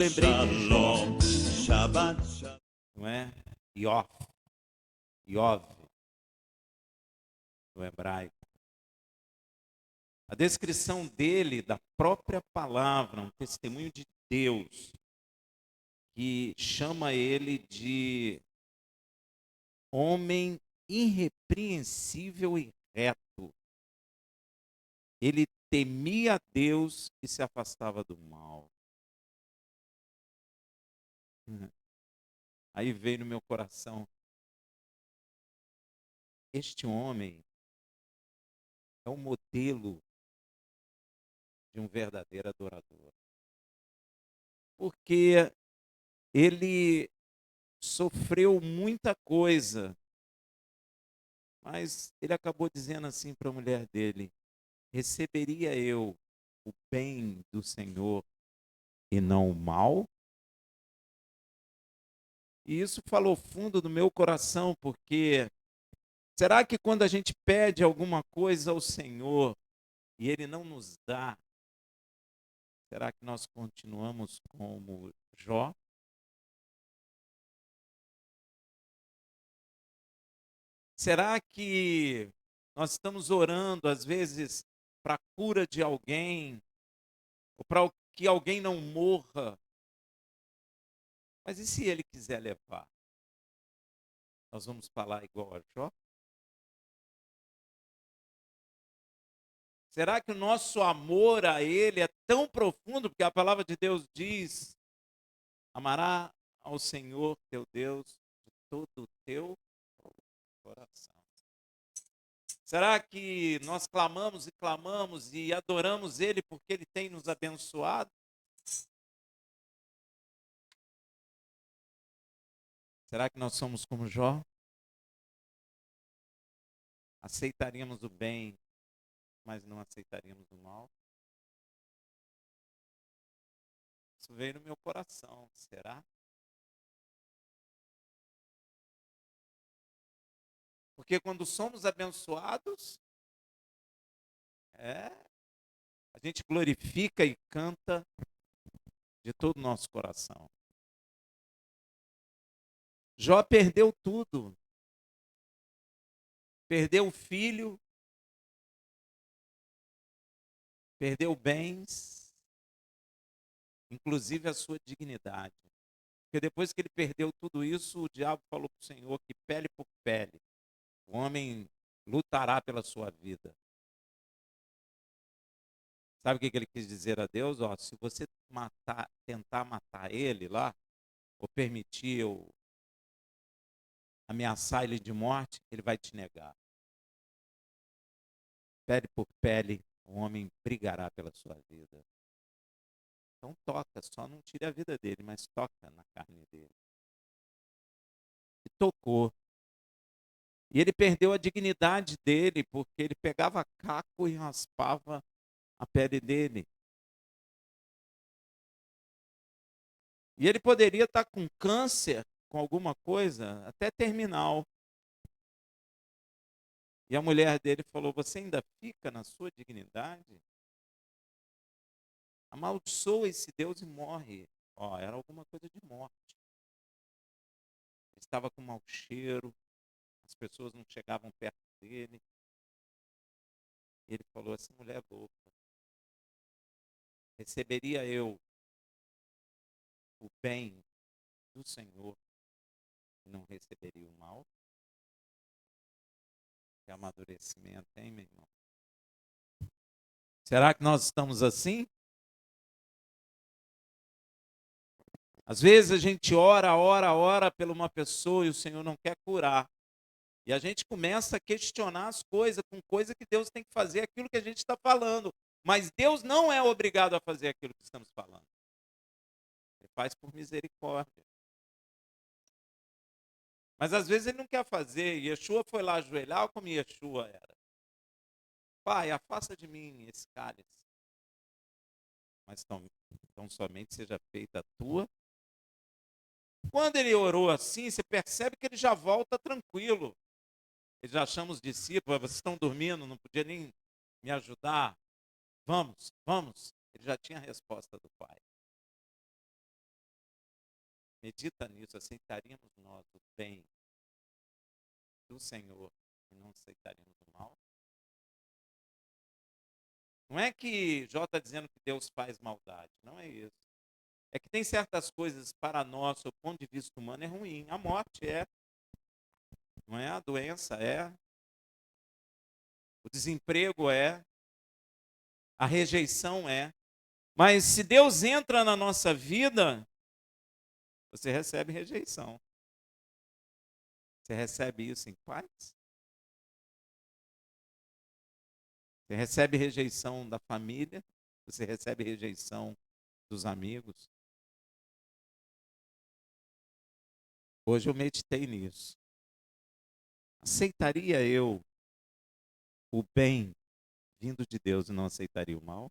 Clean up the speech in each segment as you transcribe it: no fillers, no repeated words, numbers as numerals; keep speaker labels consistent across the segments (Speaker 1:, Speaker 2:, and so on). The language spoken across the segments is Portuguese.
Speaker 1: lembrei de Jó,
Speaker 2: Shalom, Shabbat Shalom.
Speaker 1: não é? Iov, no hebraico. A descrição dele, da própria palavra, um testemunho de Deus, que chama ele de homem irrepreensível e reto. Ele temia a Deus e se afastava do mal. Aí veio no meu coração, este homem é o modelo de um verdadeiro adorador. Porque ele sofreu muita coisa, mas ele acabou dizendo assim para a mulher dele: receberia eu o bem do Senhor e não o mal? E isso falou fundo do meu coração, porque será que quando a gente pede alguma coisa ao Senhor e Ele não nos dá, será que nós continuamos como Jó? Será que nós estamos orando, às vezes, para a cura de alguém, ou para que alguém não morra? Mas e se Ele quiser levar? Nós vamos falar igual a Jó? Será que o nosso amor a Ele é tão profundo, porque a palavra de Deus diz: amará ao Senhor teu Deus de todo o teu coração. Será que nós clamamos e clamamos e adoramos Ele porque Ele tem nos abençoado? Será que nós somos como Jó? Aceitaríamos o bem, mas não aceitaríamos o mal? Isso veio no meu coração, será? Porque quando somos abençoados, a gente glorifica e canta de todo o nosso coração. Jó perdeu tudo. Perdeu o filho, perdeu bens, inclusive a sua dignidade. Porque depois que ele perdeu tudo isso, o diabo falou para o Senhor que pele por pele, o homem lutará pela sua vida. Sabe o que ele quis dizer a Deus? Ó, se você tentar matar ele lá, ou permitir eu ameaçar ele de morte, ele vai te negar. Pele por pele, o homem brigará pela sua vida. Então toca, só não tire a vida dele, mas toca na carne dele. E tocou. E ele perdeu a dignidade dele, porque ele pegava caco e raspava a pele dele. E ele poderia estar com câncer, com alguma coisa, até terminal. E a mulher dele falou: você ainda fica na sua dignidade? Amaldiçoa esse Deus e morre. Ó, era alguma coisa de morte. Ele estava com mau cheiro, as pessoas não chegavam perto dele. Ele falou: essa mulher é louca. Receberia eu o bem do Senhor e não receberia o mal? Que amadurecimento, hein, meu irmão? Será que nós estamos assim? Às vezes a gente ora por uma pessoa e o Senhor não quer curar. E a gente começa a questionar as coisas com coisa que Deus tem que fazer aquilo que a gente está falando. Mas Deus não é obrigado a fazer aquilo que estamos falando. Ele faz por misericórdia. Mas às vezes ele não quer fazer. Yeshua foi lá ajoelhar, como Yeshua era. Pai, afasta de mim esse cálice. Mas tão somente seja feita a tua. Quando ele orou assim, você percebe que ele já volta tranquilo. Ele já chama os discípulos: vocês estão dormindo, não podia nem me ajudar. Vamos, vamos. Ele já tinha a resposta do Pai. Medita nisso, aceitaríamos nós o bem do Senhor e não aceitaríamos o mal? Não é que Jó está dizendo que Deus faz maldade, não é isso. É que tem certas coisas para nós, do ponto de vista humano, é ruim. A morte é, não é? A doença é, o desemprego é, a rejeição é. Mas se Deus entra na nossa vida, você recebe rejeição. Você recebe isso em paz? Você recebe rejeição da família? Você recebe rejeição dos amigos? Hoje eu meditei nisso. Aceitaria eu o bem vindo de Deus e não aceitaria o mal?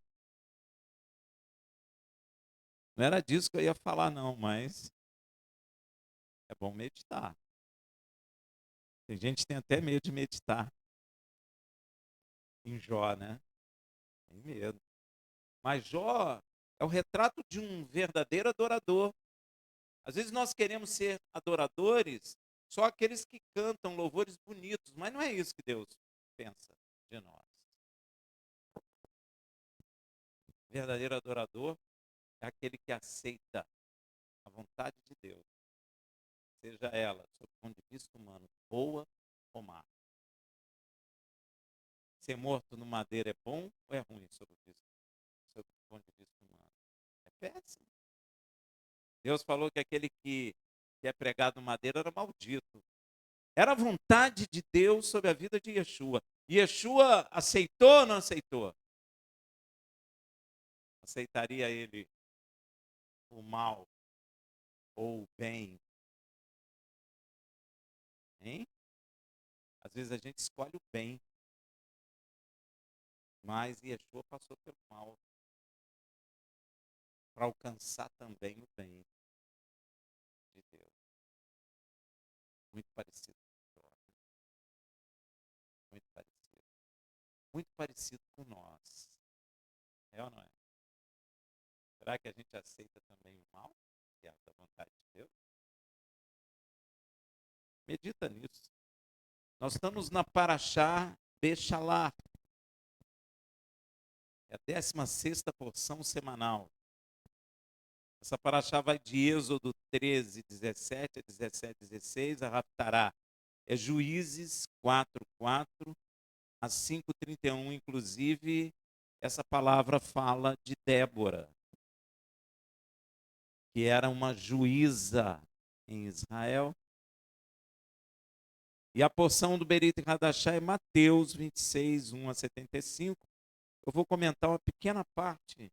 Speaker 1: Não era disso que eu ia falar, não, mas é bom meditar. Tem gente que tem até medo de meditar em Jó, né? Tem medo. Mas Jó é o retrato de um verdadeiro adorador. Às vezes nós queremos ser adoradores, só aqueles que cantam louvores bonitos, mas não é isso que Deus pensa de nós. O verdadeiro adorador é aquele que aceita a vontade de Deus, seja ela, sob o ponto de vista humano, boa ou má. Ser morto no madeiro é bom ou é ruim sob o ponto de vista humano? É péssimo. Deus falou que aquele que é pregado no madeiro era maldito. Era a vontade de Deus sobre a vida de Yeshua. Yeshua aceitou ou não aceitou? Aceitaria ele o mal ou o bem? Hein? Às vezes a gente escolhe o bem, mas Yeshua passou pelo mal para alcançar também o bem de Deus. Muito parecido com nós. Muito parecido. Muito parecido com nós. É ou não é? Será que a gente aceita também o mal, que é da vontade de Deus? Medita nisso. Nós estamos na Paraxá Bechalá. É a 16ª porção semanal. Essa paraxá vai de Êxodo 13, 17 a 17, 16, a Raptará. É Juízes 4, 4 a 5, 31. Inclusive, essa palavra fala de Débora, que era uma juíza em Israel. E a porção do Berit Hadashá é Mateus 26, 1 a 75. Eu vou comentar uma pequena parte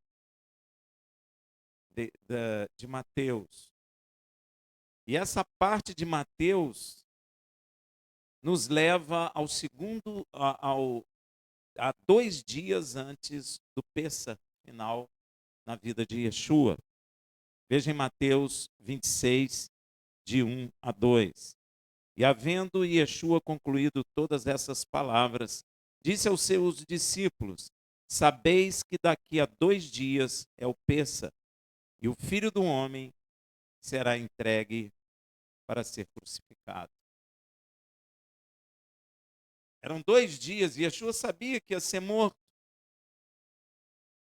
Speaker 1: de Mateus. E essa parte de Mateus nos leva ao segundo, a 2 dias antes do Pêssar final na vida de Yeshua. Veja em Mateus 26, de 1 a 2. E havendo Yeshua concluído todas essas palavras, disse aos seus discípulos: sabeis que daqui a 2 dias é o Pêssar, e o Filho do Homem será entregue para ser crucificado. Eram 2 dias, e Yeshua sabia que ia ser morto.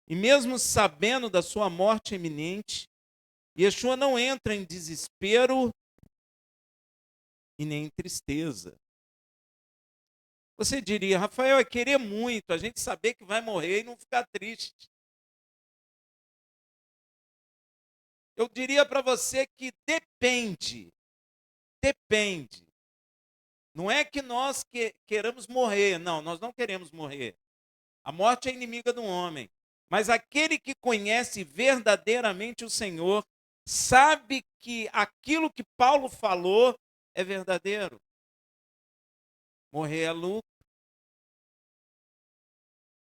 Speaker 1: E mesmo sabendo da sua morte iminente, Yeshua não entra em desespero e nem em tristeza. Você diria, Rafael, é querer muito a gente saber que vai morrer e não ficar triste. Eu diria para você que depende. Não é que nós queramos morrer, não, nós não queremos morrer. A morte é inimiga do homem. Mas aquele que conhece verdadeiramente o Senhor, sabe que aquilo que Paulo falou é verdadeiro. Morrer é lucro.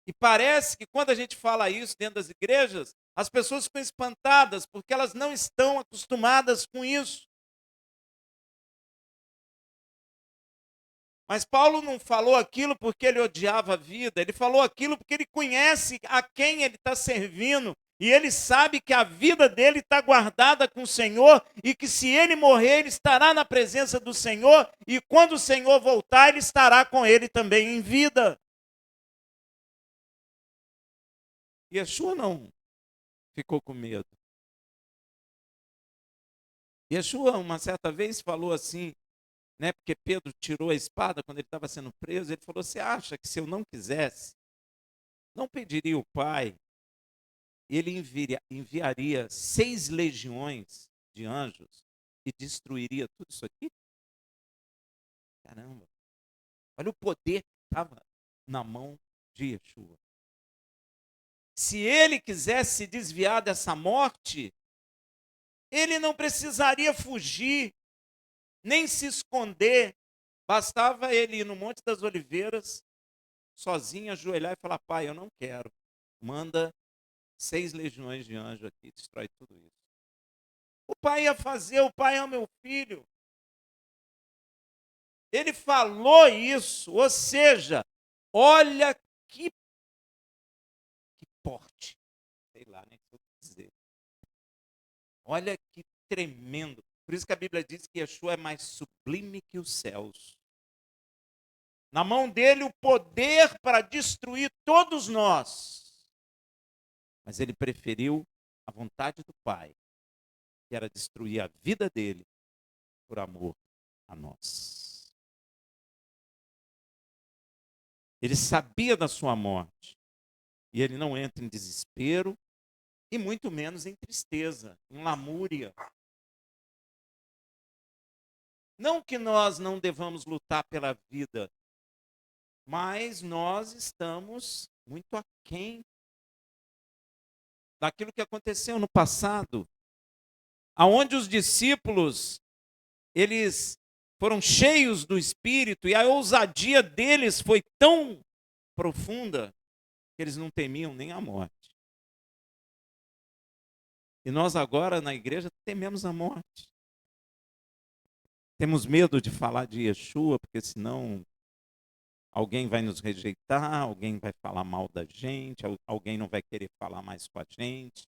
Speaker 1: E parece que quando a gente fala isso dentro das igrejas, as pessoas ficam espantadas, porque elas não estão acostumadas com isso. Mas Paulo não falou aquilo porque ele odiava a vida, ele falou aquilo porque ele conhece a quem ele está servindo, E ele sabe que a vida dele está guardada com o Senhor e que se ele morrer, ele estará na presença do Senhor e quando o Senhor voltar, ele estará com ele também em vida. Yeshua não ficou com medo. Yeshua, uma certa vez, falou assim, né, porque Pedro tirou a espada quando ele estava sendo preso, ele falou, você acha que se eu não quisesse, não pediria o Pai, ele enviaria 6 legiões de anjos e destruiria tudo isso aqui? Caramba, olha o poder que estava na mão de Yeshua. Se ele quisesse se desviar dessa morte, ele não precisaria fugir, nem se esconder. Bastava ele ir no Monte das Oliveiras, sozinho, ajoelhar e falar, Pai, eu não quero. Manda 6 legiões de anjos aqui, destrói tudo isso. O Pai ia fazer, o Pai é o meu filho. Ele falou isso, ou seja, olha que porte, sei lá, nem sei o que dizer. Olha que tremendo. Por isso que a Bíblia diz que Yeshua é mais sublime que os céus. Na mão dele o poder para destruir todos nós. Mas ele preferiu a vontade do Pai, que era destruir a vida dele por amor a nós. Ele sabia da sua morte. E ele não entra em desespero e muito menos em tristeza, em lamúria. Não que nós não devamos lutar pela vida, mas nós estamos muito aquém daquilo que aconteceu no passado, aonde os discípulos, eles foram cheios do Espírito e a ousadia deles foi tão profunda que eles não temiam nem a morte. E nós agora na igreja tememos a morte. Temos medo de falar de Yeshua, porque senão alguém vai nos rejeitar, alguém vai falar mal da gente, alguém não vai querer falar mais com a gente.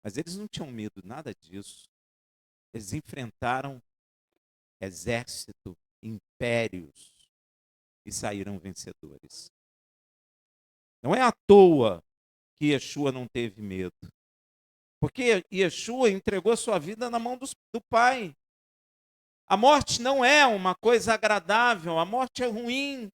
Speaker 1: Mas eles não tinham medo, nada disso. Eles enfrentaram exército, impérios e saíram vencedores. Não é à toa que Yeshua não teve medo. Porque Yeshua entregou sua vida na mão do Pai. A morte não é uma coisa agradável, a morte é ruim.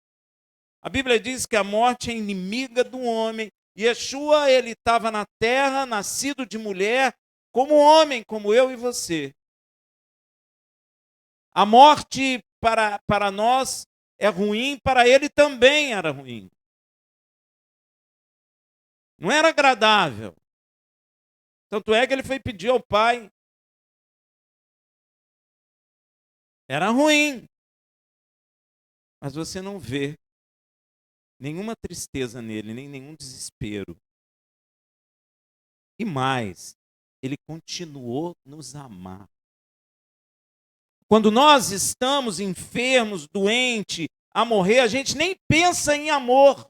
Speaker 1: A Bíblia diz que a morte é inimiga do homem. Yeshua, ele estava na terra, nascido de mulher, como homem, como eu e você. A morte para nós é ruim, para ele também era ruim. Não era agradável. Tanto é que ele foi pedir ao Pai. Era ruim. Mas você não vê nenhuma tristeza nele, nem nenhum desespero. E mais, ele continuou nos amar. Quando nós estamos enfermos, doentes, a morrer, a gente nem pensa em amor.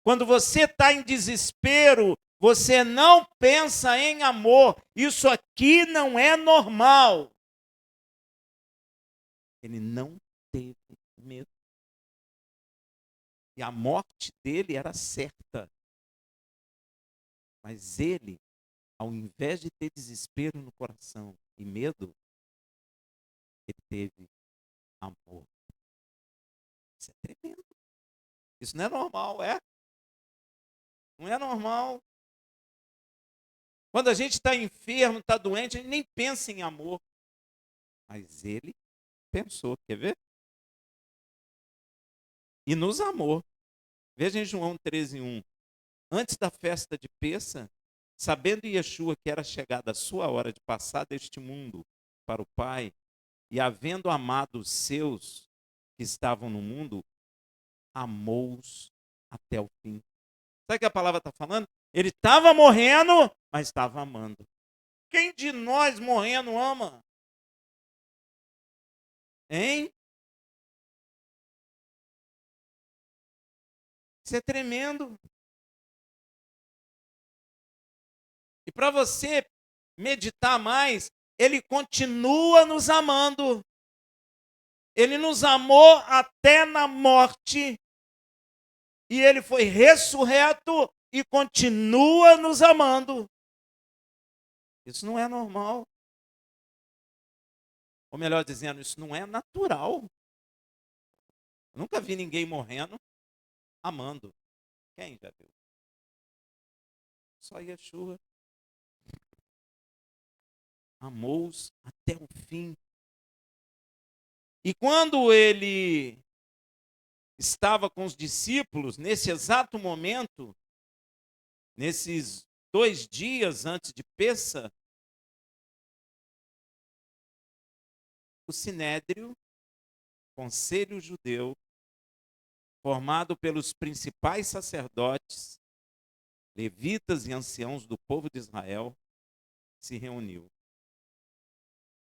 Speaker 1: Quando você está em desespero, você não pensa em amor. Isso aqui não é normal. Ele não teve medo. E a morte dele era certa. Mas ele, ao invés de ter desespero no coração e medo, ele teve amor. Isso é tremendo. Isso não é normal, é? Não é normal. Quando a gente está enfermo, está doente, a gente nem pensa em amor. Mas ele pensou, quer ver? E nos amou. Veja em João 13:1. Antes da festa de Pêssar, sabendo Yeshua que era chegada a sua hora de passar deste mundo para o Pai, e havendo amado os seus que estavam no mundo, amou-os até o fim. Sabe o que a palavra está falando? Ele estava morrendo, mas estava amando. Quem de nós morrendo ama? Hein? Isso é tremendo. E para você meditar mais, ele continua nos amando. Ele nos amou até na morte. E ele foi ressurreto e continua nos amando. Isso não é normal. Ou melhor dizendo, isso não é natural. Eu nunca vi ninguém morrendo amando. Quem já viu? Só Yeshua. Amou-os até o fim. E quando ele estava com os discípulos, nesse exato momento, nesses 2 dias antes de Pêssah, o Sinédrio, conselho judeu, formado pelos principais sacerdotes, levitas e anciãos do povo de Israel, se reuniu.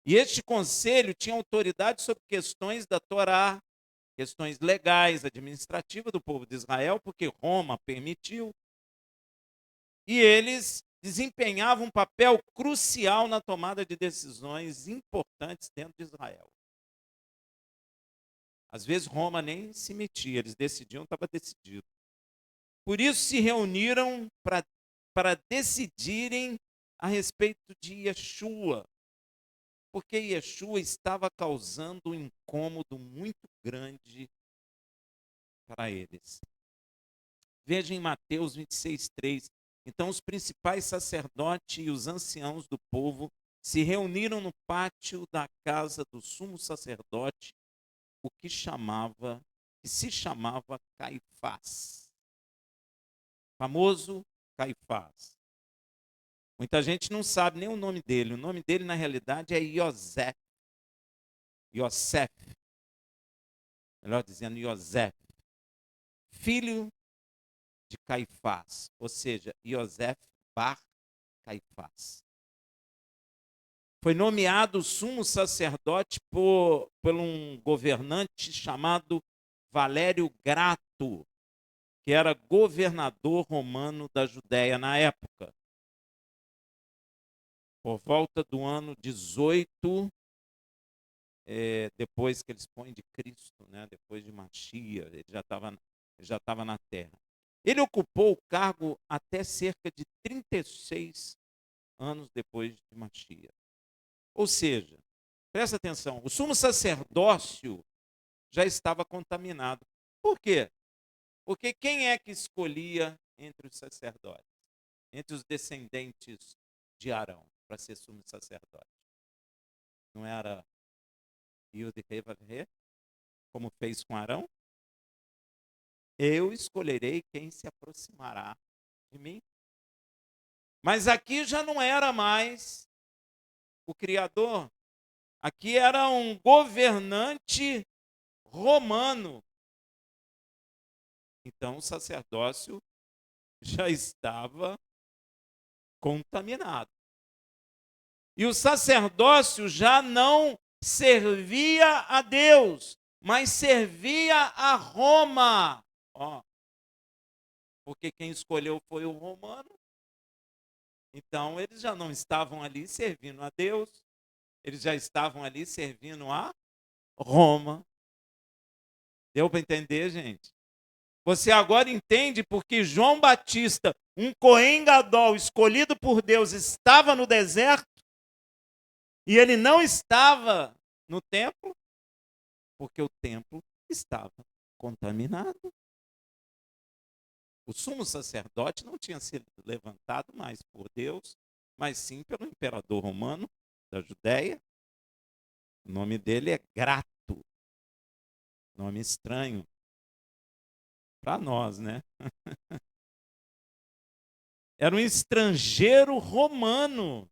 Speaker 1: E este conselho tinha autoridade sobre questões da Torá, questões legais, administrativas do povo de Israel, porque Roma permitiu. E eles desempenhavam um papel crucial na tomada de decisões importantes dentro de Israel. Às vezes Roma nem se metia, eles decidiam, estava decidido. Por isso se reuniram para decidirem a respeito de Yeshua, porque Yeshua estava causando um incômodo muito grande para eles. Veja em Mateus 26:3. Então os principais sacerdotes e os anciãos do povo se reuniram no pátio da casa do sumo sacerdote, o que se chamava Caifás. Famoso Caifás. Muita gente não sabe nem o nome dele. O nome dele, na realidade, é Yosef. Yosef. Melhor dizendo, Yosef. Filho de Caifás. Ou seja, Yosef bar Caifás. Foi nomeado sumo sacerdote por um governante chamado Valério Grato, que era governador romano da Judéia na época. Por volta do ano 18, depois que eles põem de Cristo, né? Depois de Machia, ele já estava na terra. Ele ocupou o cargo até cerca de 36 anos depois de Machia. Ou seja, presta atenção, o sumo sacerdócio já estava contaminado. Por quê? Porque quem é que escolhia entre os sacerdotes? Entre os descendentes de Arão, para ser sumo sacerdote? Não era Yud-Heh-Vav-Heh, como fez com Arão? Eu escolherei quem se aproximará de mim. Mas aqui já não era mais o Criador. Aqui era um governante romano. Então o sacerdócio já estava contaminado. E o sacerdócio já não servia a Deus, mas servia a Roma. Porque quem escolheu foi o romano. Então eles já não estavam ali servindo a Deus, eles já estavam ali servindo a Roma. Deu para entender, gente? Você agora entende porque João Batista, um Cohen Gadol escolhido por Deus, estava no deserto e ele não estava no templo, porque o templo estava contaminado. O sumo sacerdote não tinha sido levantado mais por Deus, mas sim pelo imperador romano da Judéia. O nome dele é Grato. Nome estranho para nós, né? Era um estrangeiro romano.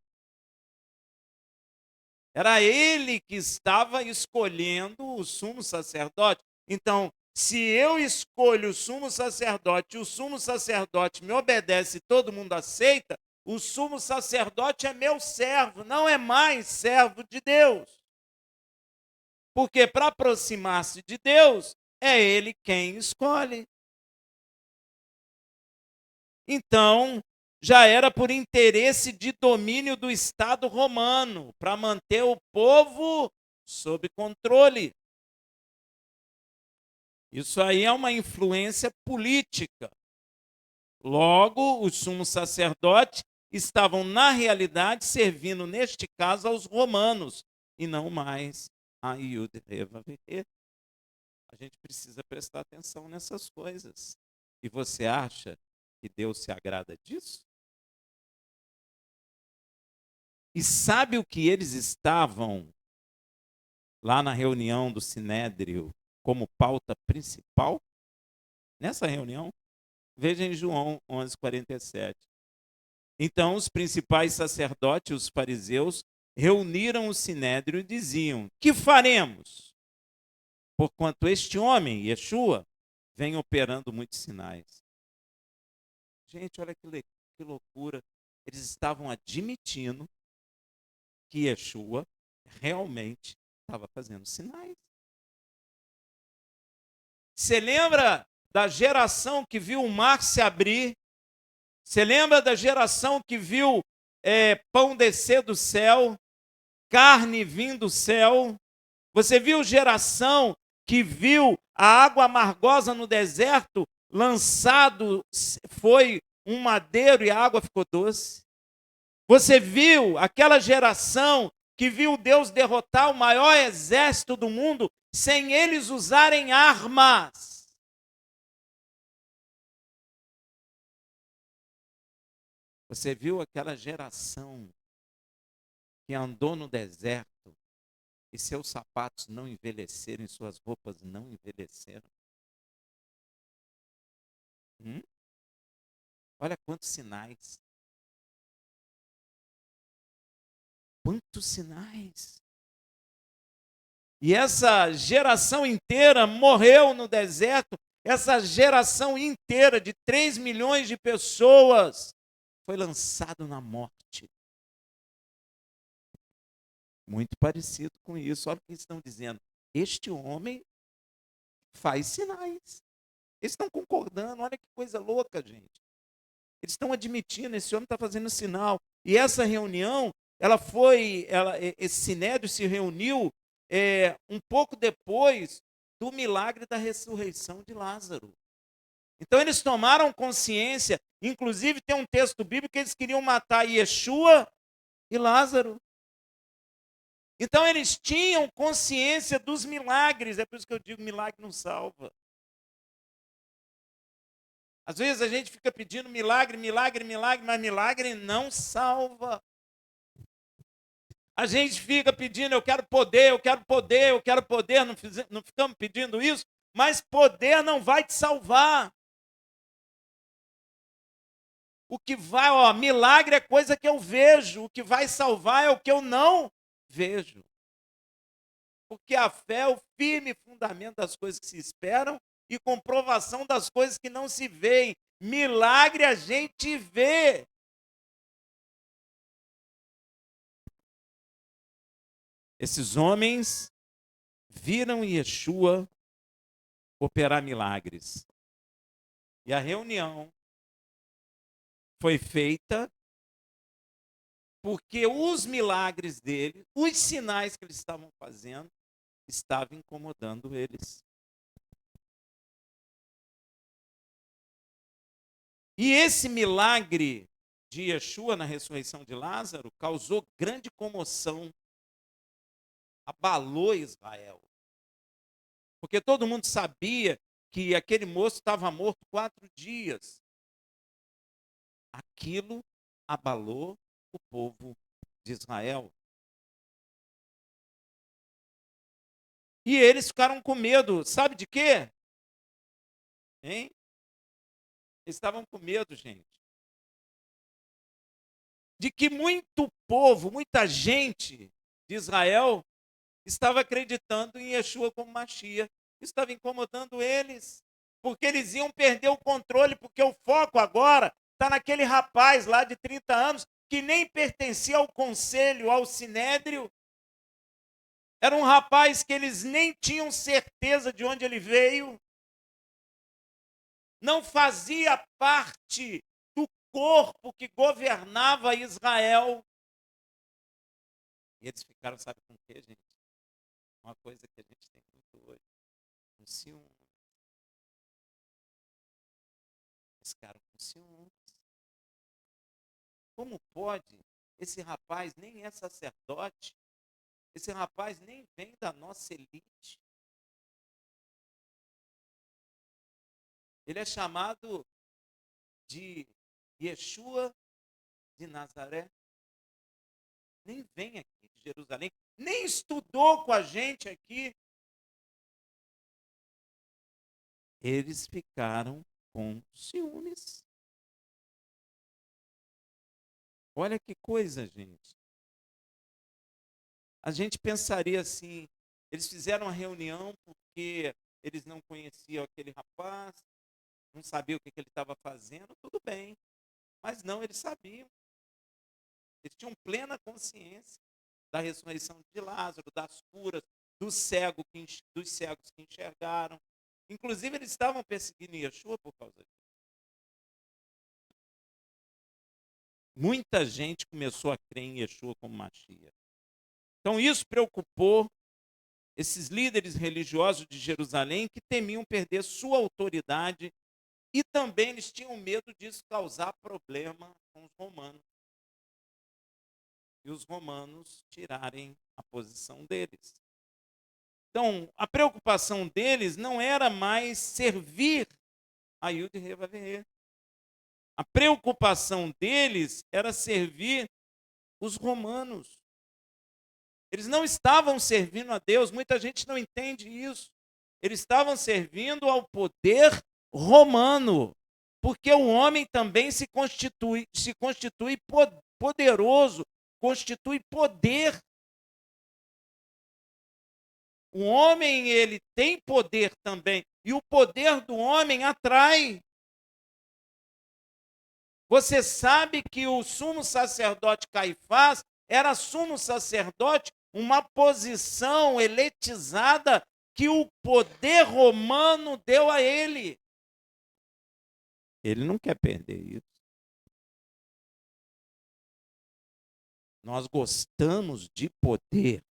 Speaker 1: Era ele que estava escolhendo o sumo sacerdote. Então, se eu escolho o sumo sacerdote, o sumo sacerdote me obedece e todo mundo aceita, o sumo sacerdote é meu servo, não é mais servo de Deus. Porque para aproximar-se de Deus, é ele quem escolhe. Então, já era por interesse de domínio do Estado romano, para manter o povo sob controle. Isso aí é uma influência política. Logo, os sumos sacerdotes estavam, na realidade, servindo, neste caso, aos romanos, e não mais a Yud-Heh-Vav-Heh. A gente precisa prestar atenção nessas coisas. E você acha que Deus se agrada disso? E sabe o que eles estavam lá na reunião do Sinédrio como pauta principal? Nessa reunião, veja em João 11:47. Então os principais sacerdotes, os fariseus, reuniram o Sinédrio e diziam: que faremos? Porquanto este homem, Yeshua, vem operando muitos sinais. Gente, olha que loucura. Eles estavam admitindo que Yeshua realmente estava fazendo sinais. Você lembra da geração que viu o mar se abrir? Você lembra da geração que viu pão descer do céu, carne vir do céu? Você viu geração que viu a água amargosa no deserto, lançado foi um madeiro e a água ficou doce? Você viu aquela geração que viu Deus derrotar o maior exército do mundo sem eles usarem armas? Você viu aquela geração que andou no deserto e seus sapatos não envelheceram, e suas roupas não envelheceram? Olha quantos sinais. Quantos sinais. E essa geração inteira morreu no deserto. Essa geração inteira de 3 milhões de pessoas foi lançado na morte. Muito parecido com isso. Olha o que eles estão dizendo. Este homem faz sinais. Eles estão concordando. Olha que coisa louca, gente. Eles estão admitindo, esse homem está fazendo sinal. E essa reunião, esse sinédrio se reuniu um pouco depois do milagre da ressurreição de Lázaro. Então eles tomaram consciência, inclusive tem um texto bíblico que eles queriam matar Yeshua e Lázaro. Então eles tinham consciência dos milagres, é por isso que eu digo, milagre não salva. Às vezes a gente fica pedindo milagre, mas milagre não salva. A gente fica pedindo, eu quero poder, não ficamos pedindo isso, mas poder não vai te salvar. O que vai, milagre é coisa que eu vejo, o que vai salvar é o que eu não vejo. Porque a fé é o firme fundamento das coisas que se esperam e comprovação das coisas que não se veem. Milagre a gente vê. Esses homens viram Yeshua operar milagres. E a reunião foi feita porque os milagres dele, os sinais que eles estavam fazendo, estavam incomodando eles. E esse milagre de Yeshua na ressurreição de Lázaro causou grande comoção, abalou Israel. Porque todo mundo sabia que aquele moço estava morto 4 dias. Aquilo abalou o povo de Israel. E eles ficaram com medo, sabe de quê? Hein? Eles estavam com medo, gente. De que muito povo, muita gente de Israel estava acreditando em Yeshua como Mashiach. Isso estava incomodando eles, porque eles iam perder o controle, porque o foco agora está naquele rapaz lá de 30 anos, que nem pertencia ao conselho, ao sinédrio. Era um rapaz que eles nem tinham certeza de onde ele veio. Não fazia parte do corpo que governava Israel. E eles ficaram, sabe com o quê, gente? Uma coisa que a gente tem muito hoje. Com ciúme. Eles ficaram com ciúmes. Como pode? Esse rapaz nem é sacerdote. Esse rapaz nem vem da nossa elite. Ele é chamado de Yeshua de Nazaré. Nem vem aqui de Jerusalém. Nem estudou com a gente aqui. Eles ficaram com ciúmes. Olha que coisa, gente. A gente pensaria assim, eles fizeram uma reunião porque eles não conheciam aquele rapaz, não sabiam o que ele estava fazendo, tudo bem. Mas não, eles sabiam. Eles tinham plena consciência da ressurreição de Lázaro, das curas, dos cegos que enxergaram. Inclusive, eles estavam perseguindo Yeshua por causa disso. Muita gente começou a crer em Yeshua como Mashiach. Então, isso preocupou esses líderes religiosos de Jerusalém que temiam perder sua autoridade e também eles tinham medo disso causar problema com os romanos. E os romanos tirarem a posição deles. Então, a preocupação deles não era mais servir a Yud Revaver. A preocupação deles era servir os romanos. Eles não estavam servindo a Deus, muita gente não entende isso. Eles estavam servindo ao poder romano, porque o homem também se constitui poderoso, constitui poder. O homem, ele tem poder também, e o poder do homem atrai. Você sabe que o sumo sacerdote Caifás era sumo sacerdote, uma posição eletizada que o poder romano deu a ele. Ele não quer perder isso. Nós gostamos de poder.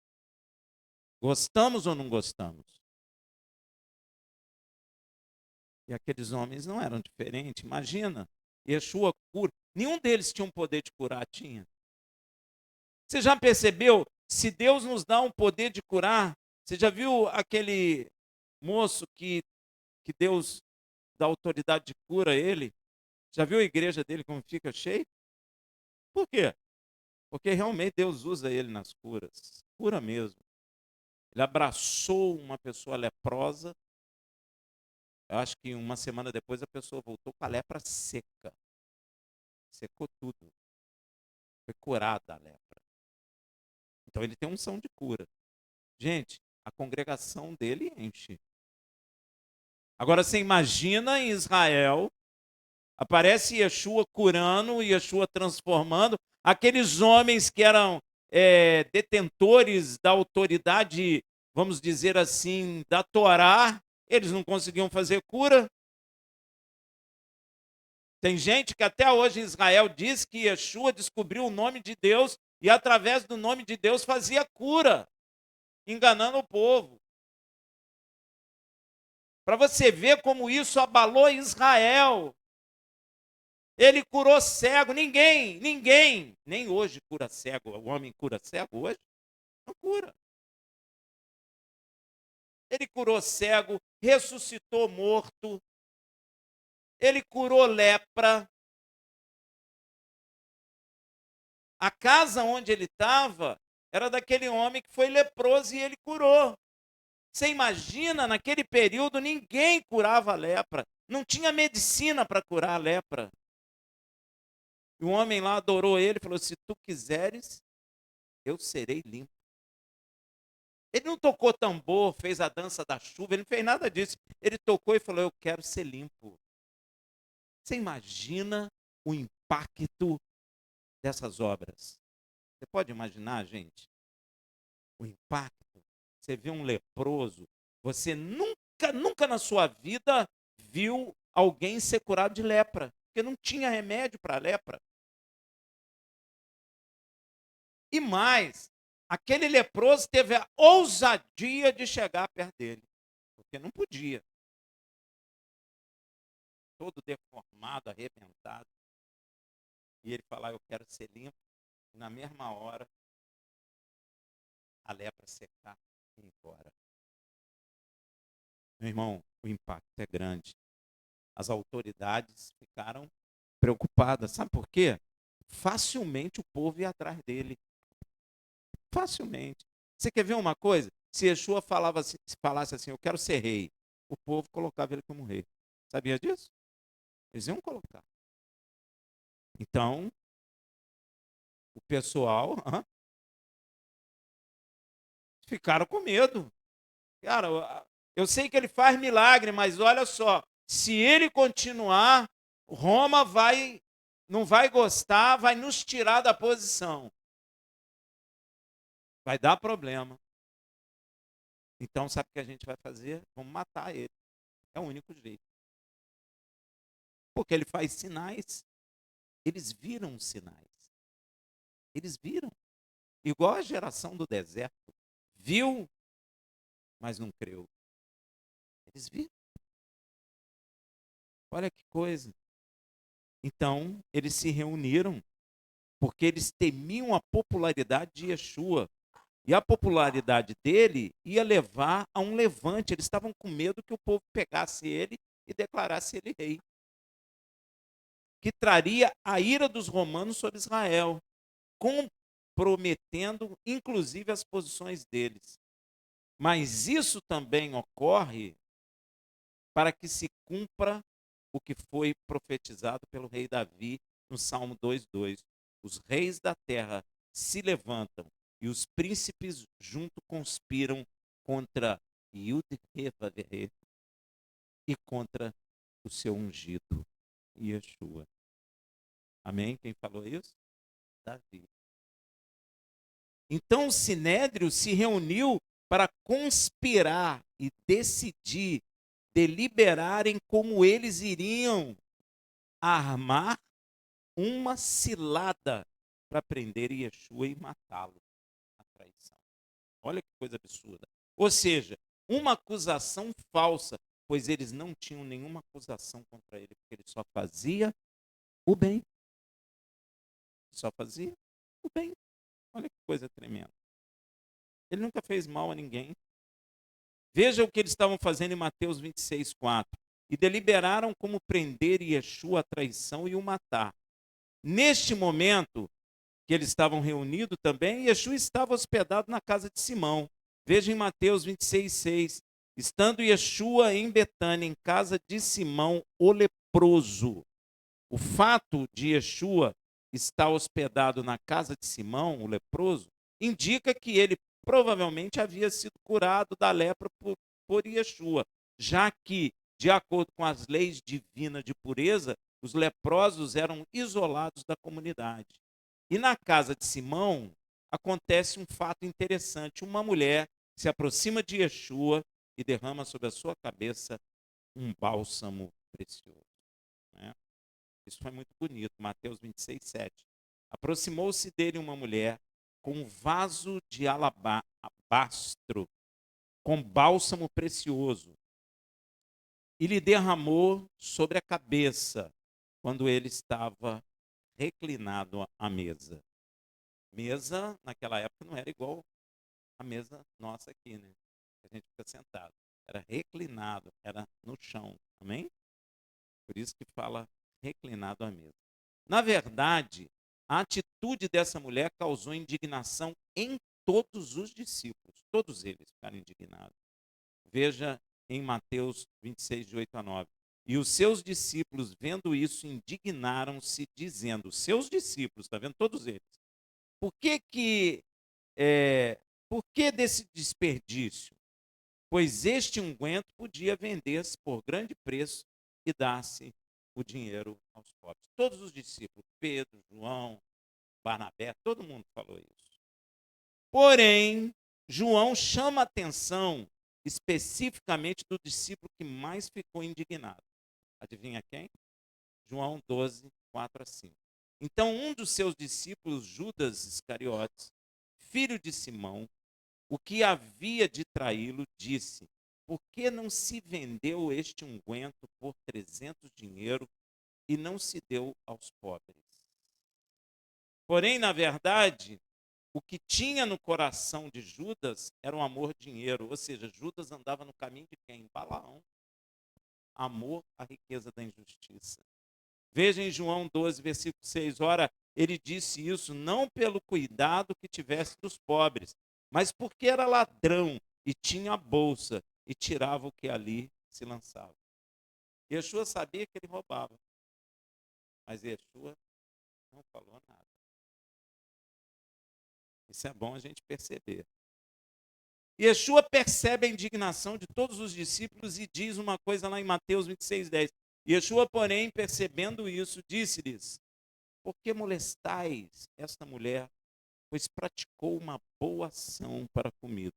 Speaker 1: Gostamos ou não gostamos? E aqueles homens não eram diferentes. Imagina, Yeshua cura. Nenhum deles tinha um poder de curar, tinha. Você já percebeu? Se Deus nos dá um poder de curar, você já viu aquele moço que Deus dá autoridade de cura a ele? Já viu a igreja dele como fica cheia? Por quê? Porque realmente Deus usa ele nas curas. Cura mesmo. Ele abraçou uma pessoa leprosa. Eu acho que uma semana depois a pessoa voltou com a lepra seca. Secou tudo. Foi curada a lepra. Então ele tem unção de cura. Gente, a congregação dele enche. Agora você imagina em Israel, aparece Yeshua curando, Yeshua transformando, aqueles homens que eram detentores da autoridade, vamos dizer assim, da Torá, eles não conseguiam fazer cura. Tem gente que até hoje em Israel diz que Yeshua descobriu o nome de Deus e através do nome de Deus fazia cura, enganando o povo. Para você ver como isso abalou Israel. Ele curou cego, ninguém, nem hoje cura cego. O homem cura cego hoje? Não cura. Ele curou cego, ressuscitou morto, ele curou lepra. A casa onde ele estava era daquele homem que foi leproso e ele curou. Você imagina, naquele período, ninguém curava a lepra. Não tinha medicina para curar a lepra. E o homem lá adorou ele e falou: se tu quiseres, eu serei limpo. Ele não tocou tambor, fez a dança da chuva, ele não fez nada disso. Ele tocou e falou: eu quero ser limpo. Você imagina o impacto dessas obras? Você pode imaginar, gente? O impacto. Você vê um leproso, você nunca na sua vida viu alguém ser curado de lepra. porque não tinha remédio para a lepra. E mais, aquele leproso teve a ousadia de chegar perto dele, porque não podia. Todo deformado, arrebentado. E ele falar, eu quero ser limpo. E na mesma hora, a lepra secar e ir embora. Meu irmão, o impacto é grande. As autoridades ficaram preocupadas. Sabe por quê? Facilmente o povo ia atrás dele. Facilmente. Você quer ver uma coisa? Se Yeshua falasse assim, eu quero ser rei, o povo colocava ele como rei. Sabia disso? Eles iam colocar. Então, o pessoal ficaram com medo. Cara, eu sei que ele faz milagre, mas olha só, se ele continuar, Roma não vai gostar, vai nos tirar da posição. Vai dar problema. Então, sabe o que a gente vai fazer? Vamos matar ele. É o único jeito. Porque ele faz sinais. Eles viram os sinais. Eles viram. Igual a geração do deserto. Viu, mas não creu. Eles viram. Olha que coisa. Então, eles se reuniram porque eles temiam a popularidade de Yeshua. E a popularidade dele ia levar a um levante. Eles estavam com medo que o povo pegasse ele e declarasse ele rei. Que traria a ira dos romanos sobre Israel, comprometendo inclusive as posições deles. Mas isso também ocorre para que se cumpra o que foi profetizado pelo rei Davi no Salmo 2:2. Os reis da terra se levantam e os príncipes junto conspiram contra Yud-Heh-Vav-Heh e contra o seu ungido, Yeshua. Amém? Quem falou isso? Davi. Então o Sinédrio se reuniu para conspirar e decidir, deliberarem como eles iriam armar uma cilada para prender Yeshua e matá-lo. A traição. Olha que coisa absurda. Ou seja, uma acusação falsa, pois eles não tinham nenhuma acusação contra ele, porque ele só fazia o bem. Só fazia o bem. Olha que coisa tremenda. Ele nunca fez mal a ninguém. Veja o que eles estavam fazendo em Mateus 26:4. E deliberaram como prender Yeshua à traição e o matar. Neste momento que eles estavam reunidos também, Yeshua estava hospedado na casa de Simão. Veja em Mateus 26:6. Estando Yeshua em Betânia, em casa de Simão, o leproso. O fato de Yeshua estar hospedado na casa de Simão, o leproso, indica que ele provavelmente havia sido curado da lepra por Yeshua, já que, de acordo com as leis divinas de pureza, os leprosos eram isolados da comunidade. E na casa de Simão acontece um fato interessante. Uma mulher se aproxima de Yeshua e derrama sobre a sua cabeça um bálsamo precioso. Né? Isso foi muito bonito, Mateus 26:7. Aproximou-se dele uma mulher com um vaso de alabastro, com bálsamo precioso, e lhe derramou sobre a cabeça, quando ele estava reclinado à mesa. Mesa, naquela época, não era igual a mesa nossa aqui, né? A gente fica sentado. Era reclinado, era no chão, amém? Por isso que fala reclinado à mesa. Na verdade, a atitude dessa mulher causou indignação em todos os discípulos. Todos eles ficaram indignados. Veja em Mateus 26, de 8-9. E os seus discípulos, vendo isso, indignaram-se, dizendo, seus discípulos, está vendo? Todos eles. Por que desse desperdício? Pois este unguento podia vender-se por grande preço e dar-se o dinheiro aos pobres. Todos os discípulos, Pedro, João, Barnabé, todo mundo falou isso. Porém, João chama a atenção especificamente do discípulo que mais ficou indignado. Adivinha quem? João 12, 4 a 5. Então um dos seus discípulos, Judas Iscariotes, filho de Simão, o que havia de traí-lo, disse: por que não se vendeu este unguento por 300 dinheiro e não se deu aos pobres? Porém, na verdade, o que tinha no coração de Judas era um amor dinheiro, ou seja, Judas andava no caminho de quem? Balaão. Amor à riqueza da injustiça. Veja em João 12, versículo 6, ora, ele disse isso não pelo cuidado que tivesse dos pobres, mas porque era ladrão e tinha a bolsa e tirava o que ali se lançava. Yeshua sabia que ele roubava, mas Yeshua não falou nada. Isso é bom a gente perceber. Yeshua percebe a indignação de todos os discípulos e diz uma coisa lá em Mateus 26, 10. Yeshua, porém, percebendo isso, disse-lhes: por que molestais esta mulher? Pois praticou uma boa ação para comigo.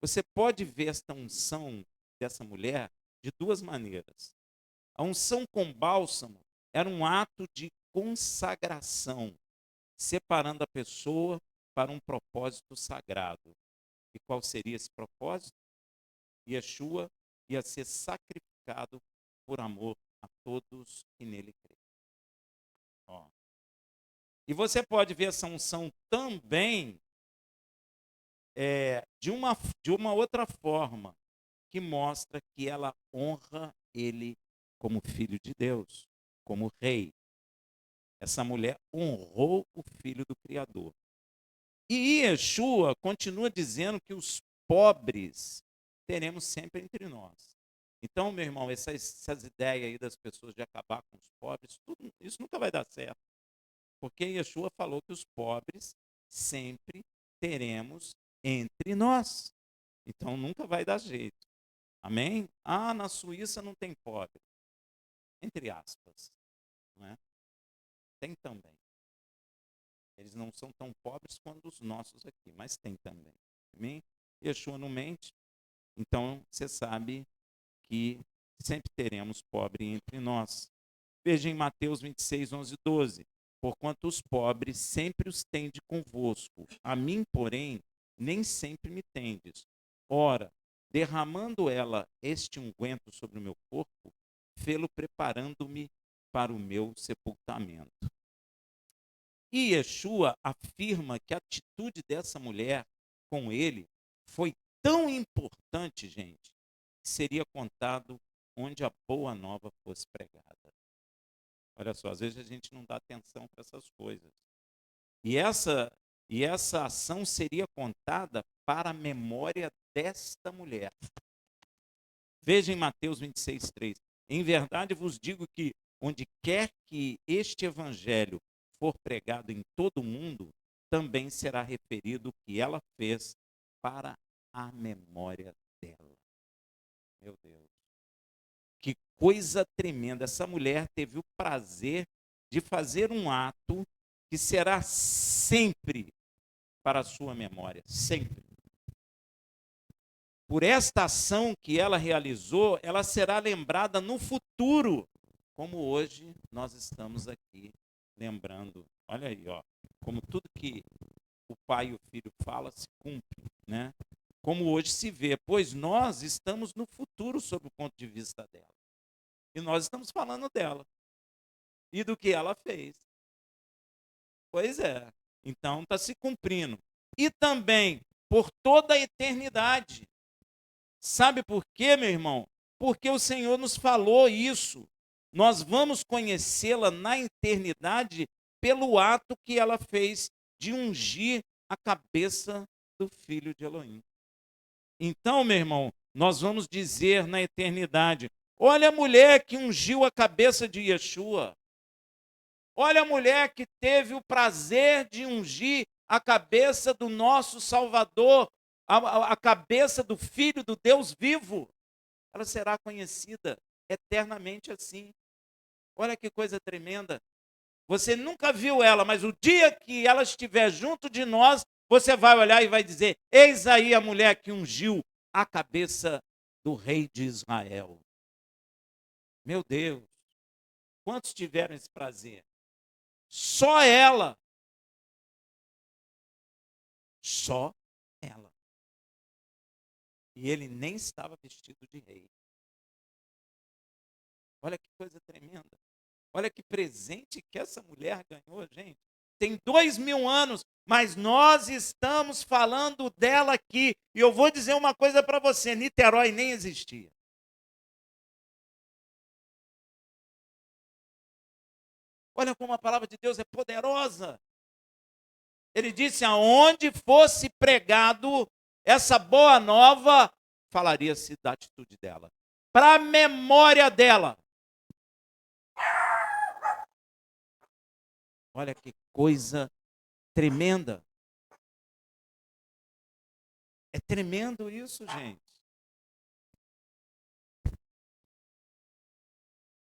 Speaker 1: Você pode ver esta unção dessa mulher de duas maneiras. A unção com bálsamo era um ato de consagração, separando a pessoa para um propósito sagrado. E qual seria esse propósito? Yeshua ia ser sacrificado por amor a todos que nele creem. E você pode ver essa unção também de uma outra forma, que mostra que ela honra ele como filho de Deus, como rei. Essa mulher honrou o filho do Criador. E Yeshua continua dizendo que os pobres teremos sempre entre nós. Então, meu irmão, essas ideias aí das pessoas de acabar com os pobres, isso nunca vai dar certo. Porque Yeshua falou que os pobres sempre teremos entre nós. Então, nunca vai dar jeito. Amém? Ah, na Suíça não tem pobre. Entre aspas. Não é? Tem também. Eles não são tão pobres quanto os nossos aqui, mas tem também. Amém? Yeshua não mente. Então, você sabe que sempre teremos pobre entre nós. Veja em Mateus 26, 11 e 12. Porquanto os pobres sempre os tende convosco. A mim, porém, nem sempre me tendes. Ora, derramando ela este unguento sobre o meu corpo, fê-lo preparando-me para o meu sepultamento. E Yeshua afirma que a atitude dessa mulher com ele foi tão importante, gente, que seria contado onde a boa nova fosse pregada. Olha só, às vezes a gente não dá atenção para essas coisas. E essa ação seria contada para a memória desta mulher. Veja em Mateus 26, 3. Em verdade vos digo que onde quer que este evangelho for pregado em todo o mundo, também será referido o que ela fez para a memória dela. Meu Deus. Que coisa tremenda. Essa mulher teve o prazer de fazer um ato que será sempre para a sua memória. Sempre. Por esta ação que ela realizou, ela será lembrada no futuro, como hoje nós estamos aqui lembrando. Olha aí, ó, como tudo que o pai e o filho falam se cumpre, né? Como hoje se vê, pois nós estamos no futuro sob o ponto de vista dela. E nós estamos falando dela e do que ela fez. Pois é, então está se cumprindo. E também por toda a eternidade. Sabe por quê, meu irmão? Porque o Senhor nos falou isso. Nós vamos conhecê-la na eternidade pelo ato que ela fez de ungir a cabeça do filho de Elohim. Então, meu irmão, nós vamos dizer na eternidade: olha a mulher que ungiu a cabeça de Yeshua. Olha a mulher que teve o prazer de ungir a cabeça do nosso Salvador, a cabeça do Filho do Deus vivo. Ela será conhecida eternamente assim. Olha que coisa tremenda. Você nunca viu ela, mas o dia que ela estiver junto de nós, você vai olhar e vai dizer: eis aí a mulher que ungiu a cabeça do rei de Israel. Meu Deus. Quantos tiveram esse prazer? Só ela. Só ela. E ele nem estava vestido de rei. Olha que coisa tremenda. Olha que presente que essa mulher ganhou, gente. Tem 2000 anos, mas nós estamos falando dela aqui. E eu vou dizer uma coisa para você: Niterói nem existia. Olha como a palavra de Deus é poderosa. Ele disse: aonde fosse pregado essa boa nova, falaria-se da atitude dela, para a memória dela. Olha que coisa tremenda. É tremendo isso, gente.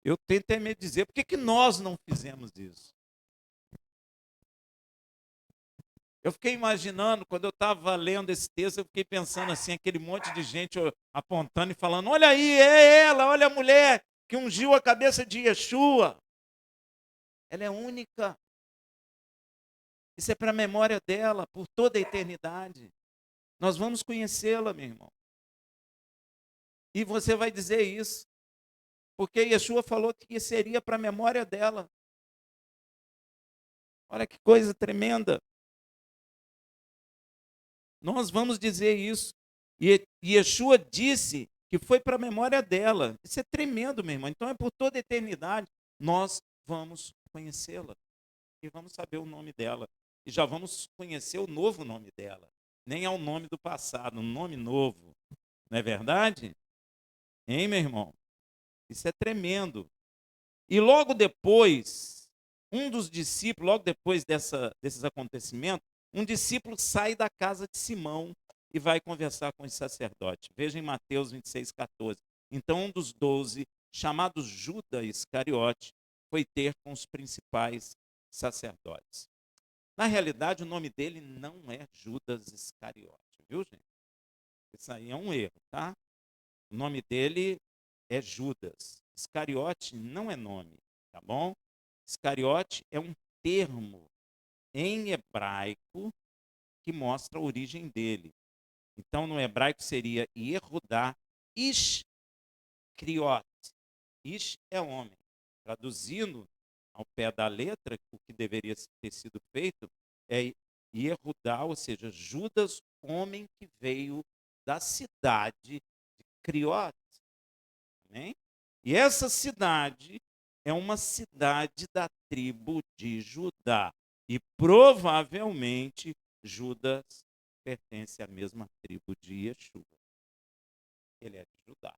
Speaker 1: Eu tento me dizer, por que nós não fizemos isso? Eu fiquei imaginando, quando eu estava lendo esse texto, eu fiquei pensando assim, aquele monte de gente apontando e falando: olha aí, é ela, olha a mulher que ungiu a cabeça de Yeshua. Ela é única. Isso é para a memória dela, por toda a eternidade. Nós vamos conhecê-la, meu irmão. E você vai dizer isso, porque Yeshua falou que seria para a memória dela. Olha que coisa tremenda. Nós vamos dizer isso. E Yeshua disse que foi para a memória dela. Isso é tremendo, meu irmão. Então é por toda a eternidade. Nós vamos conhecê-la. E vamos saber o nome dela. E já vamos conhecer o novo nome dela. Nem é o nome do passado, um nome novo. Não é verdade? Hein, meu irmão? Isso é tremendo. E logo depois, um dos discípulos, logo depois desses acontecimentos, um discípulo sai da casa de Simão e vai conversar com os sacerdotes. Veja em Mateus 26:14. Então um dos 12, chamado Judas Iscariote, foi ter com os principais sacerdotes. Na realidade, o nome dele não é Judas Iscariote, viu, gente? Isso aí é um erro, tá? O nome dele é Judas. Iscariote não é nome, tá bom? Iscariote é um termo em hebraico que mostra a origem dele. Então, no hebraico seria Yehudá Ish Criot. Ish é homem. Traduzindo ao pé da letra, o que deveria ter sido feito é Yehudá, ou seja, Judas, homem que veio da cidade de Criot. Amém? E essa cidade é uma cidade da tribo de Judá. E provavelmente Judas pertence à mesma tribo de Yeshua. Ele é de Judá.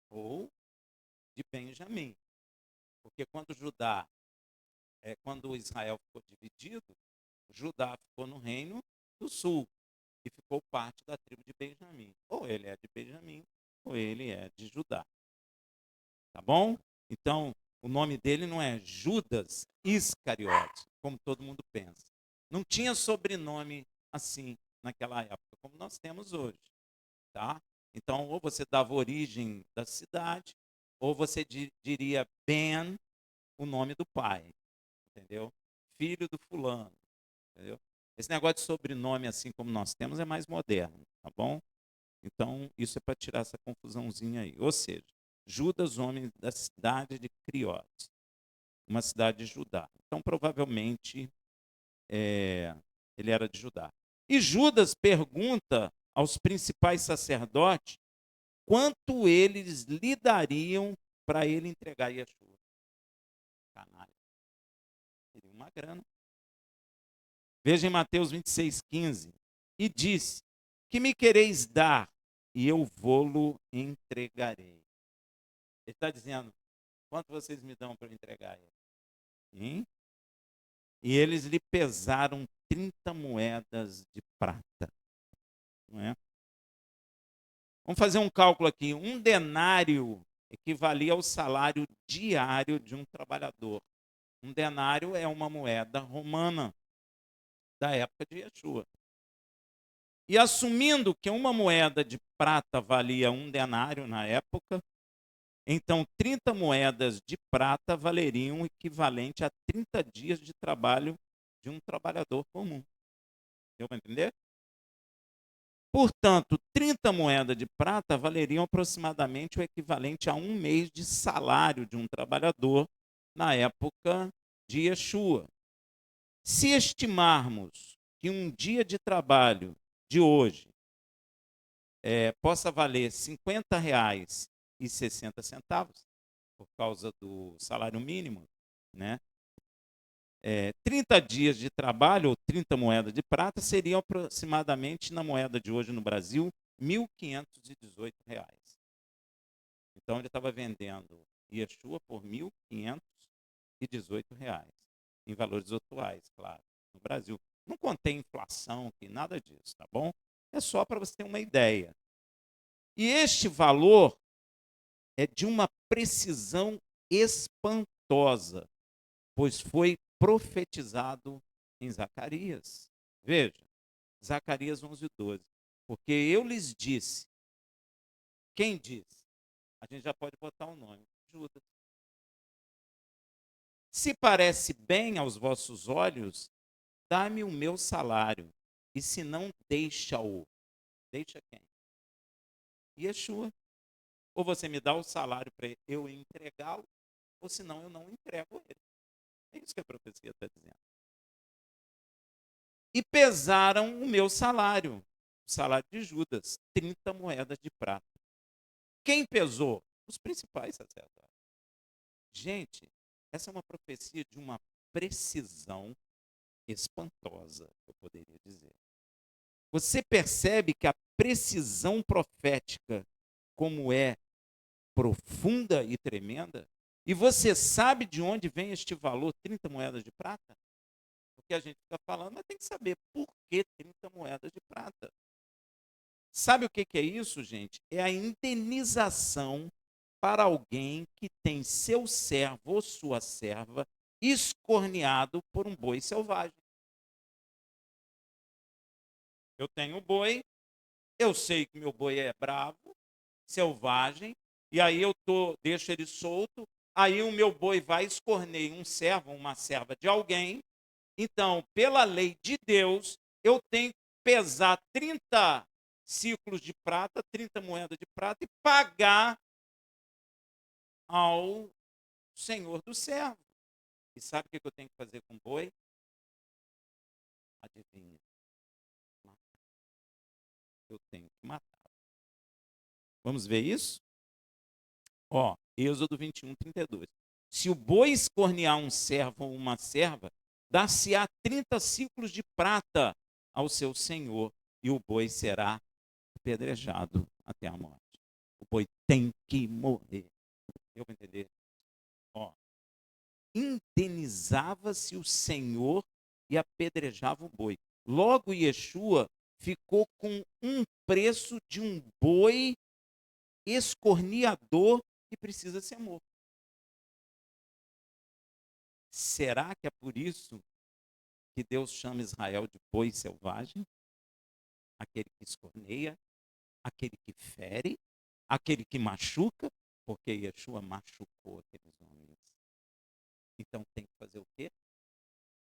Speaker 1: Ou de Benjamim. Porque quando Israel ficou dividido, Judá ficou no reino do sul e ficou parte da tribo de Benjamim. Ou ele é de Benjamim, ou ele é de Judá. Tá bom? Então, o nome dele não é Judas Iscariote, como todo mundo pensa. Não tinha sobrenome assim naquela época, como nós temos hoje. Tá? Então, ou você dava origem da cidade, ou você diria Ben, o nome do pai. Entendeu? Filho do fulano. Entendeu? Esse negócio de sobrenome assim como nós temos é mais moderno, tá bom? Então, isso é para tirar essa confusãozinha aí. Ou seja, Judas, homem da cidade de Criote, uma cidade de Judá. Então, provavelmente, ele era de Judá. E Judas pergunta aos principais sacerdotes quanto eles lhe dariam para ele entregar Yeshua. Canalha. Seria uma grana. Veja em Mateus 26:15. E disse: que me quereis dar, e eu vou-lo entregarei. Ele está dizendo: quanto vocês me dão para entregar ele? E eles lhe pesaram 30 moedas de prata. Não é? Vamos fazer um cálculo aqui. Um denário equivalia ao salário diário de um trabalhador. Um denário é uma moeda romana da época de Yeshua. E assumindo que uma moeda de prata valia um denário na época, Então 30 moedas de prata valeriam o equivalente a 30 dias de trabalho de um trabalhador comum. Deu para entender? Portanto, 30 moedas de prata valeriam aproximadamente o equivalente a um mês de salário de um trabalhador na época de Yeshua. Se estimarmos que um dia de trabalho de hoje possa valer R$ 50,60 por causa do salário mínimo, né? 30 dias de trabalho, ou 30 moedas de prata, seriam aproximadamente, na moeda de hoje no Brasil, R$ 1.518. Então, ele estava vendendo Yeshua por R$ 1.518, em valores atuais, claro, no Brasil. Não contém inflação aqui, nada disso, tá bom? É só para você ter uma ideia. E este valor é de uma precisão espantosa, pois foi profetizado em Zacarias. Veja, Zacarias 11:12. Porque eu lhes disse. Quem disse? A gente já pode botar o nome. Judas. Se parece bem aos vossos olhos, dá-me o meu salário. E se não, deixa-o. Deixa quem? Yeshua. Ou você me dá o salário para eu entregá-lo, ou senão eu não entrego ele. É isso que a profecia está dizendo. E pesaram o meu salário, o salário de Judas, 30 moedas de prata. Quem pesou? Os principais sacerdotes. Gente, essa é uma profecia de uma precisão espantosa, eu poderia dizer. Você percebe que a precisão profética, como é profunda e tremenda, e você sabe de onde vem este valor, 30 moedas de prata? Porque a gente fica falando, mas tem que saber por que 30 moedas de prata. Sabe o que é isso, gente? É a indenização para alguém que tem seu servo ou sua serva escorneado por um boi selvagem. Eu tenho boi, eu sei que meu boi é bravo, selvagem, e aí deixo ele solto, aí o meu boi vai e escorneia um servo, uma serva de alguém. Então, pela lei de Deus, eu tenho que pesar 30 ciclos de prata, 30 moedas de prata, e pagar ao senhor do servo. E sabe o que eu tenho que fazer com o boi? Adivinha? Matar. Eu tenho que matar. Vamos ver isso? Êxodo 21:32. Se o boi escornear um servo ou uma serva, dar-se-á 30 ciclos de prata ao seu senhor, e o boi será apedrejado até a morte. O boi tem que morrer. Eu vou entender? Indenizava-se o senhor e apedrejava o boi. Logo, Yeshua ficou com um preço de um boi escorneador que precisa ser morto. Será que é por isso que Deus chama Israel de boi selvagem? Aquele que escorneia, aquele que fere, aquele que machuca, porque Yeshua machucou aqueles homens. Então tem que fazer o quê?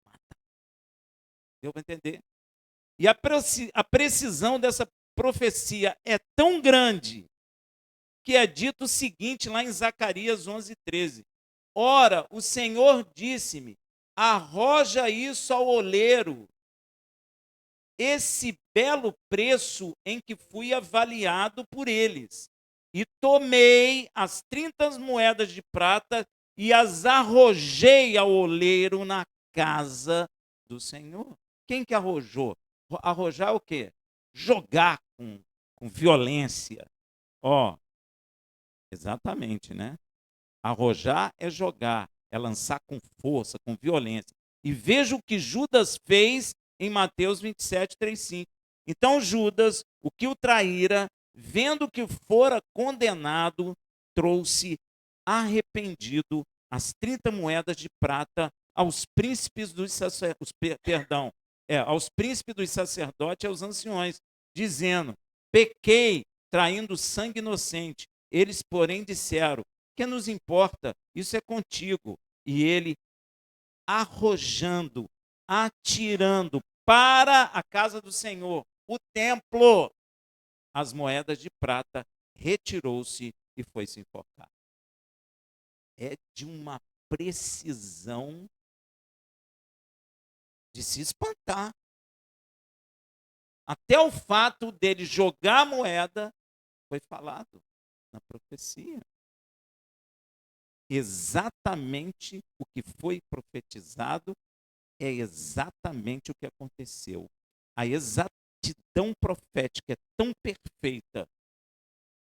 Speaker 1: Matar. Deu para entender? E a precisão dessa profecia é tão grande que é dito o seguinte lá em Zacarias 11:13. Ora, o Senhor disse-me, arroja isso ao oleiro, esse belo preço em que fui avaliado por eles. E tomei as 30 moedas de prata e as arrojei ao oleiro na casa do Senhor. Quem que arrojou? Arrojar é o quê? Jogar com violência. Exatamente, né? Arrojar é jogar, é lançar com força, com violência. E veja o que Judas fez em Mateus 27:3-5. Então Judas, o que o traíra, vendo que fora condenado, trouxe arrependido as 30 moedas de prata aos príncipes dos sacerdotes, aos príncipes dos sacerdotes e aos anciões, dizendo: pequei, traindo sangue inocente. Eles, porém, disseram: que nos importa? Isso é contigo. E ele, arrojando, atirando para a casa do Senhor, o templo, as moedas de prata, retirou-se e foi se enforcar. É de uma precisão de se espantar. Até o fato dele jogar a moeda foi falado na profecia. Exatamente o que foi profetizado é exatamente o que aconteceu. A exatidão profética é tão perfeita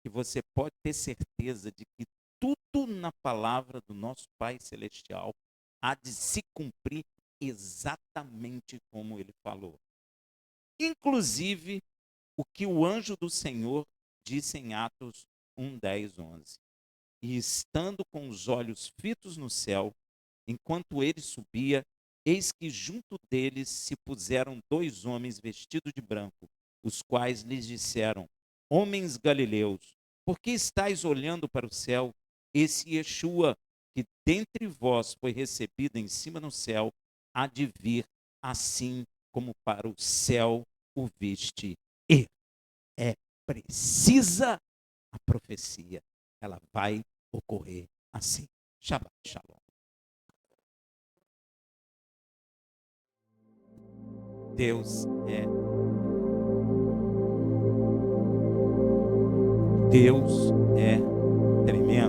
Speaker 1: que você pode ter certeza de que tudo na palavra do nosso Pai Celestial há de se cumprir exatamente como ele falou. Inclusive, o que o anjo do Senhor disse em Atos 1, 10, 11. E estando com os olhos fitos no céu, enquanto ele subia, eis que junto deles se puseram 2 homens vestidos de branco, os quais lhes disseram: homens galileus, por que estáis olhando para o céu? Esse Yeshua, que dentre vós foi recebido em cima no céu, há de vir assim como para o céu o viste ir. É precisa a profecia. Ela vai ocorrer assim. Shabbat Shalom. Deus é tremendo.